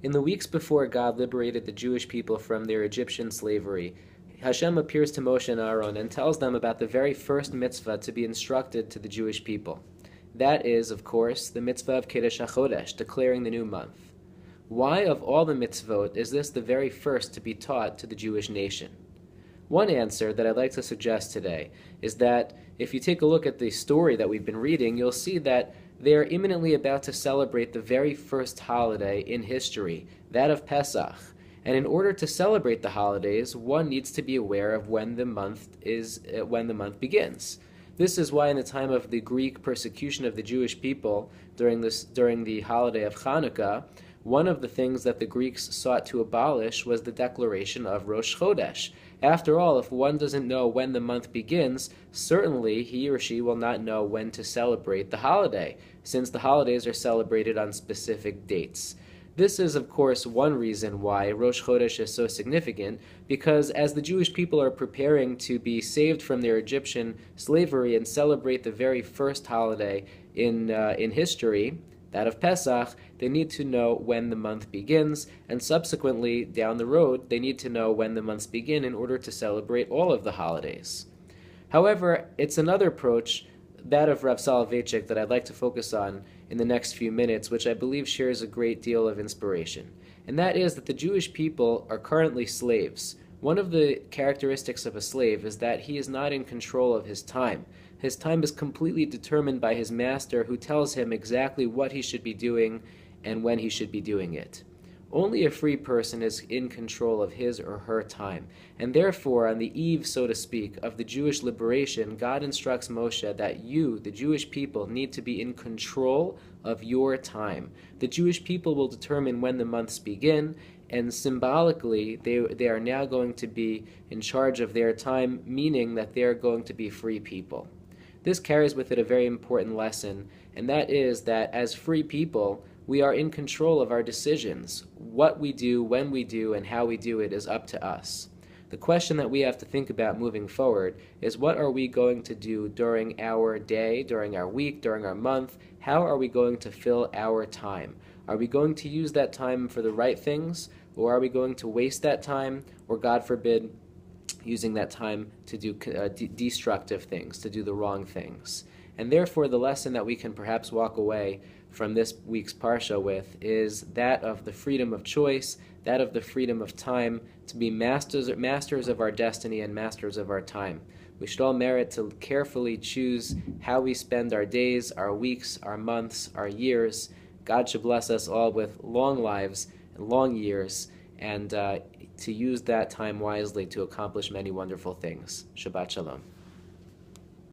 In the weeks before God liberated the Jewish people from their Egyptian slavery, Hashem appears to Moshe and Aaron and tells them about the very first mitzvah to be instructed to the Jewish people. That is, of course, the mitzvah of Kiddush HaChodesh, declaring the new month. Why, of all the mitzvot, is this the very first to be taught to the Jewish nation? One answer that I'd like to suggest today is that if you take a look at the story that we've been reading, you'll see that they are imminently about to celebrate the very first holiday in history, that of Pesach. And in order to celebrate the holidays, one needs to be aware of when the month begins. This is why in the time of the Greek persecution of the Jewish people during the holiday of Hanukkah, one of the things that the Greeks sought to abolish was the declaration of Rosh Chodesh. After all, if one doesn't know when the month begins, certainly he or she will not know when to celebrate the holiday, since the holidays are celebrated on specific dates. This is, of course, one reason why Rosh Chodesh is so significant, because as the Jewish people are preparing to be saved from their Egyptian slavery and celebrate the very first holiday in history, that of Pesach, they need to know when the month begins, and subsequently, down the road, they need to know when the months begin in order to celebrate all of the holidays. However, it's another approach, that of Rav Soloveitchik, that I'd like to focus on in the next few minutes, which I believe shares a great deal of inspiration. And that is that the Jewish people are currently slaves. One of the characteristics of a slave is that he is not in control of his time. His time is completely determined by his master, who tells him exactly what he should be doing and when he should be doing it. Only a free person is in control of his or her time, and therefore, on the eve, so to speak, of the Jewish liberation, God instructs Moshe that you, the Jewish people, need to be in control of your time. The Jewish people will determine when the months begin, and symbolically, they are now going to be in charge of their time, meaning that they are going to be free people. This carries with it a very important lesson, and that is that as free people, we are in control of our decisions. What we do, when we do, and how we do it is up to us. The question that we have to think about moving forward is, what are we going to do during our day, during our week, during our month? How are we going to fill our time? Are we going to use that time for the right things, or are we going to waste that time, or God forbid, using that time to do destructive things, to do the wrong things? And therefore, the lesson that we can perhaps walk away from this week's Parsha with is that of the freedom of choice, that of the freedom of time, to be masters of our destiny and masters of our time. We should all merit to carefully choose how we spend our days, our weeks, our months, our years. God should bless us all with long lives and long years, and to use that time wisely to accomplish many wonderful things. Shabbat Shalom.